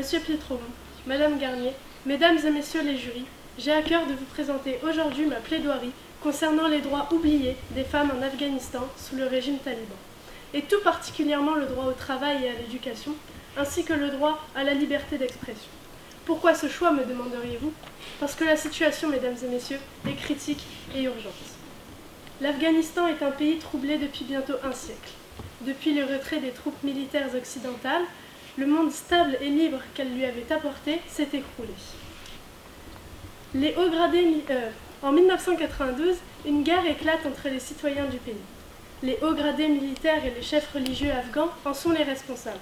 Monsieur Pietrovon, Madame Garnier, Mesdames et Messieurs les jurys, j'ai à cœur de vous présenter aujourd'hui ma plaidoirie concernant les droits oubliés des femmes en Afghanistan sous le régime taliban, et tout particulièrement le droit au travail et à l'éducation, ainsi que le droit à la liberté d'expression. Pourquoi ce choix, me demanderiez-vous? Parce que la situation, mesdames et messieurs, est critique et urgente. L'Afghanistan est un pays troublé depuis bientôt un siècle. Depuis le retrait des troupes militaires occidentales, le monde stable et libre qu'elles lui avaient apporté s'est écroulé. En 1992, une guerre éclate entre les citoyens du pays. Les hauts gradés militaires et les chefs religieux afghans en sont les responsables.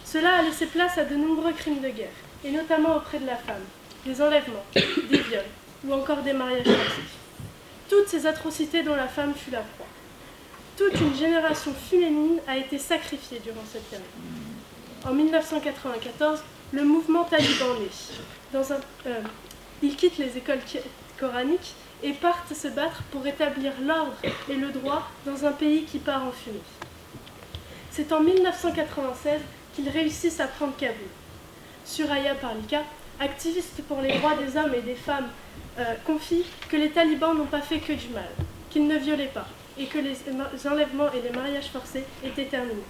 Cela a laissé place à de nombreux crimes de guerre, et notamment auprès de la femme, des enlèvements, des viols, ou encore des mariages forcés. Toutes ces atrocités dont la femme fut la proie. Toute une génération féminine a été sacrifiée durant cette période. En 1994, le mouvement taliban naît. Ils quittent les écoles coraniques et partent se battre pour rétablir l'ordre et le droit dans un pays qui part en fumée. C'est en 1996 qu'ils réussissent à prendre Kaboul. Suraya Parlika, activiste pour les droits des hommes et des femmes, confie que les talibans n'ont pas fait que du mal, qu'ils ne violaient pas, et que les enlèvements et les mariages forcés étaient terminés.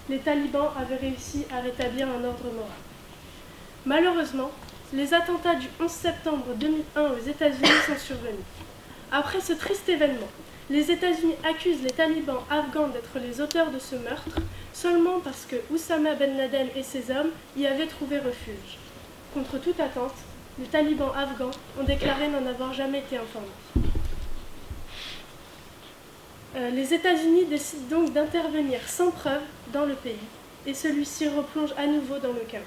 Les talibans avaient réussi à rétablir un ordre moral. Malheureusement, les attentats du 11 septembre 2001 aux États-Unis sont survenus. Après ce triste événement, les États-Unis accusent les talibans afghans d'être les auteurs de ce meurtre seulement parce que Oussama Ben Laden et ses hommes y avaient trouvé refuge. Contre toute attente, les talibans afghans ont déclaré n'en avoir jamais été informés. Les États-Unis décident donc d'intervenir sans preuve dans le pays, et celui-ci replonge à nouveau dans le chaos.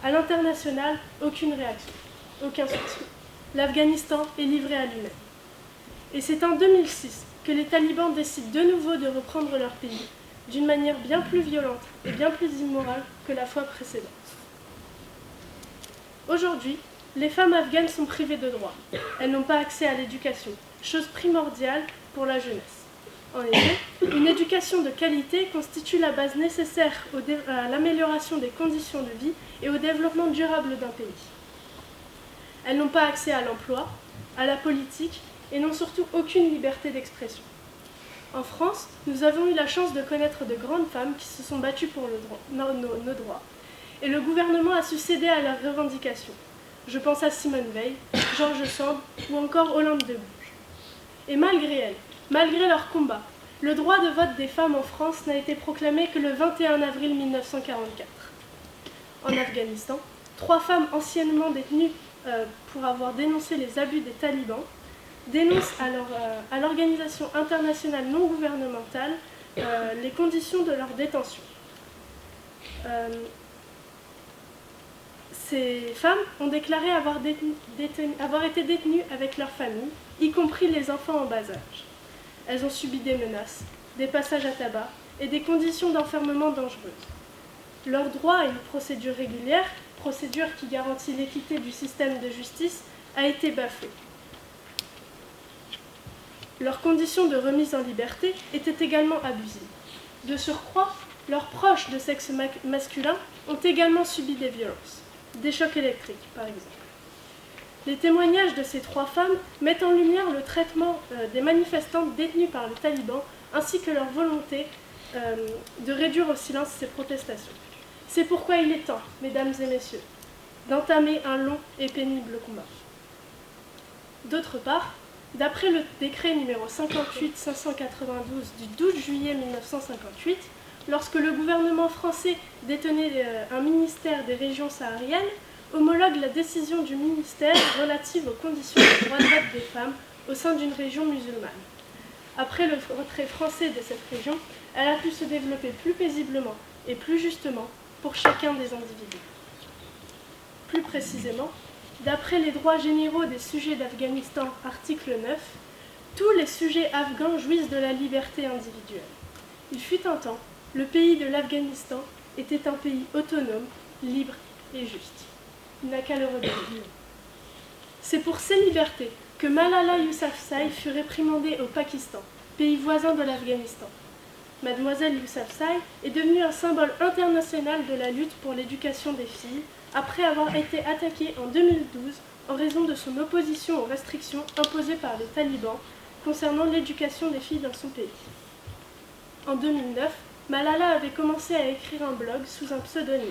À l'international, aucune réaction, aucun soutien. L'Afghanistan est livré à lui-même. Et c'est en 2006 que les talibans décident de nouveau de reprendre leur pays, d'une manière bien plus violente et bien plus immorale que la fois précédente. Aujourd'hui, les femmes afghanes sont privées de droits. Elles n'ont pas accès à l'éducation, chose primordiale pour la jeunesse. En effet, une éducation de qualité constitue la base nécessaire à l'amélioration des conditions de vie et au développement durable d'un pays. Elles n'ont pas accès à l'emploi, à la politique et n'ont surtout aucune liberté d'expression. En France, nous avons eu la chance de connaître de grandes femmes qui se sont battues pour nos droits, et le gouvernement a su céder à leurs revendications. Je pense à Simone Veil, Georges Sand ou encore Olympe de Gouges. Et malgré elles, malgré leur combat, le droit de vote des femmes en France n'a été proclamé que le 21 avril 1944. En Afghanistan, 3 femmes anciennement détenues pour avoir dénoncé les abus des talibans dénoncent à l'organisation internationale non gouvernementale les conditions de leur détention. Ces femmes ont déclaré avoir été détenues avec leur famille, y compris les enfants en bas âge. Elles ont subi des menaces, des passages à tabac et des conditions d'enfermement dangereuses. Leur droit à une procédure régulière, procédure qui garantit l'équité du système de justice, a été bafoué. Leurs conditions de remise en liberté étaient également abusives. De surcroît, leurs proches de sexe masculin ont également subi des violences, des chocs électriques par exemple. Les témoignages de ces 3 femmes mettent en lumière le traitement des manifestantes détenues par les talibans ainsi que leur volonté de réduire au silence ces protestations. C'est pourquoi il est temps, mesdames et messieurs, d'entamer un long et pénible combat. D'autre part, d'après le décret numéro 58-592 du 12 juillet 1958, lorsque le gouvernement français détenait un ministère des régions sahariennes, homologue la décision du ministère relative aux conditions de droit de vote des femmes au sein d'une région musulmane. Après le retrait français de cette région, elle a pu se développer plus paisiblement et plus justement pour chacun des individus. Plus précisément, d'après les droits généraux des sujets d'Afghanistan, article 9, tous les sujets afghans jouissent de la liberté individuelle. Il fut un temps, le pays de l'Afghanistan était un pays autonome, libre et juste. Il n'a qu'à le regarder. C'est pour ces libertés que Malala Yousafzai fut réprimandée au Pakistan, pays voisin de l'Afghanistan. Mademoiselle Yousafzai est devenue un symbole international de la lutte pour l'éducation des filles, après avoir été attaquée en 2012 en raison de son opposition aux restrictions imposées par les talibans concernant l'éducation des filles dans son pays. En 2009, Malala avait commencé à écrire un blog sous un pseudonyme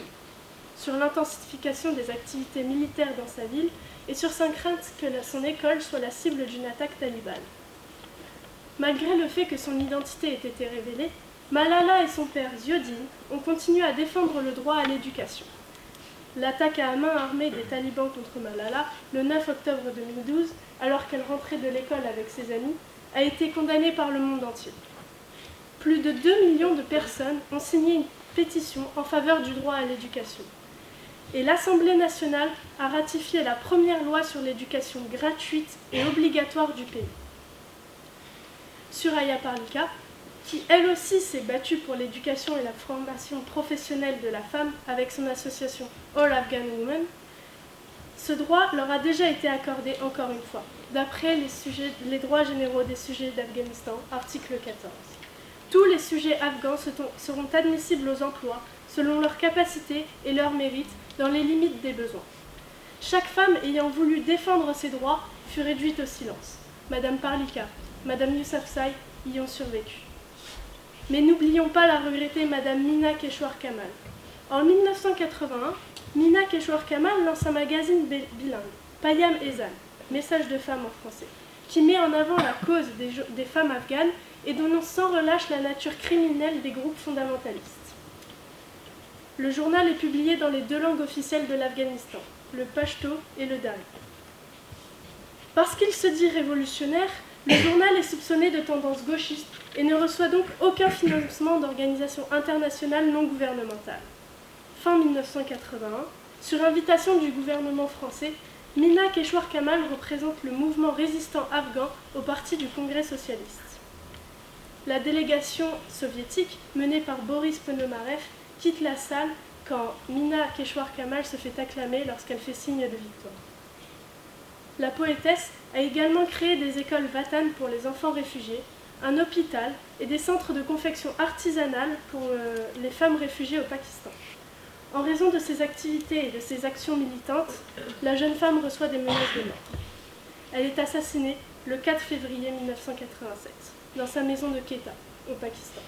sur l'intensification des activités militaires dans sa ville et sur sa crainte que son école soit la cible d'une attaque talibane. Malgré le fait que son identité ait été révélée, Malala et son père Ziauddin ont continué à défendre le droit à l'éducation. L'attaque à main armée des talibans contre Malala, le 9 octobre 2012, alors qu'elle rentrait de l'école avec ses amis, a été condamnée par le monde entier. Plus de 2 millions de personnes ont signé une pétition en faveur du droit à l'éducation. Et l'Assemblée nationale a ratifié la première loi sur l'éducation gratuite et obligatoire du pays. Suraya Parlika, qui elle aussi s'est battue pour l'éducation et la formation professionnelle de la femme avec son association All Afghan Women, ce droit leur a déjà été accordé encore une fois, d'après les droits généraux des sujets d'Afghanistan, article 14. Tous les sujets afghans seront admissibles aux emplois selon leurs capacités et leurs mérites dans les limites des besoins. Chaque femme ayant voulu défendre ses droits fut réduite au silence. Madame Parlika, Madame Yousafzai y ont survécu. Mais n'oublions pas la regrettée Madame Mina Keshwar Kamal. En 1981, Mina Keshwar Kamal lance un magazine bilingue, Payam Ezan, message de femme en français, qui met en avant la cause des femmes afghanes et dénonce sans relâche la nature criminelle des groupes fondamentalistes. Le journal est publié dans les 2 langues officielles de l'Afghanistan, le pashto et le dari. Parce qu'il se dit révolutionnaire, le journal est soupçonné de tendance gauchiste et ne reçoit donc aucun financement d'organisations internationales non gouvernementales. Fin 1981, sur invitation du gouvernement français, Mina Keshwar Kamal représente le mouvement résistant afghan au Parti du Congrès socialiste. La délégation soviétique, menée par Boris Ponomarev, quitte la salle quand Mina Keshwar Kamal se fait acclamer lorsqu'elle fait signe de victoire. La poétesse a également créé des écoles Vatan pour les enfants réfugiés, un hôpital et des centres de confection artisanale pour les femmes réfugiées au Pakistan. En raison de ses activités et de ses actions militantes, la jeune femme reçoit des menaces de mort. Elle est assassinée le 4 février 1987 dans sa maison de Quetta, au Pakistan.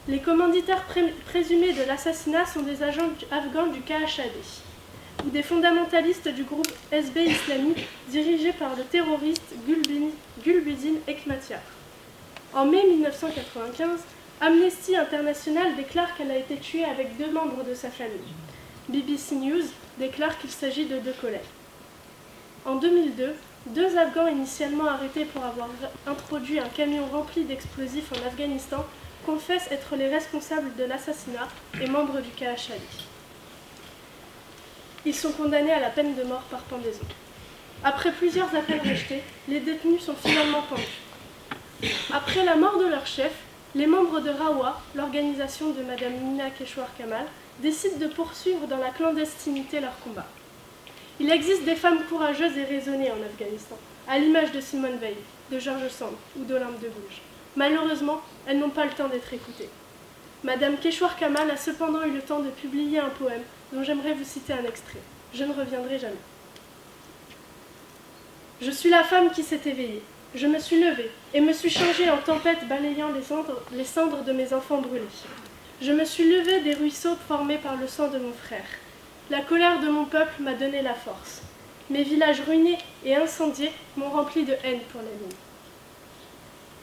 Les commanditaires présumés de l'assassinat sont des agents afghans du KHAD, ou des fondamentalistes du groupe SB Islami dirigé par le terroriste Gulbuddin Hekmatyar. En mai 1995, Amnesty International déclare qu'elle a été tuée avec 2 membres de sa famille. BBC News déclare qu'il s'agit de 2 collègues. En 2002, 2 Afghans initialement arrêtés pour avoir introduit un camion rempli d'explosifs en Afghanistan confessent être les responsables de l'assassinat et membres du KHAD. Ils sont condamnés à la peine de mort par pendaison. Après plusieurs appels rejetés, les détenus sont finalement pendus. Après la mort de leur chef, les membres de Rawa, l'organisation de Madame Mina Keshwar Kamal, décident de poursuivre dans la clandestinité leur combat. Il existe des femmes courageuses et raisonnées en Afghanistan, à l'image de Simone Veil, de Georges Sand ou d'Olympe de Gouges. Malheureusement, elles n'ont pas le temps d'être écoutées. Madame Keshwar Kamal a cependant eu le temps de publier un poème dont j'aimerais vous citer un extrait. Je ne reviendrai jamais. Je suis la femme qui s'est éveillée. Je me suis levée et me suis changée en tempête balayant les cendres de mes enfants brûlés. Je me suis levée des ruisseaux formés par le sang de mon frère. La colère de mon peuple m'a donné la force. Mes villages ruinés et incendiés m'ont rempli de haine pour la ligne.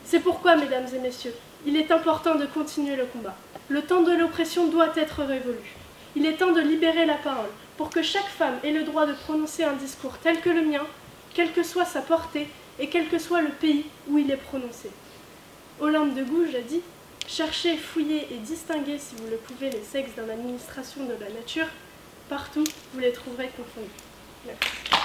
C'est pourquoi, mesdames et messieurs, il est important de continuer le combat. Le temps de l'oppression doit être révolu. Il est temps de libérer la parole pour que chaque femme ait le droit de prononcer un discours tel que le mien, quelle que soit sa portée et quel que soit le pays où il est prononcé. Olympe de Gouges a dit « Cherchez, fouillez et distinguez, si vous le pouvez, les sexes dans l'administration de la nature. Partout, vous les trouverez confondus. » Merci.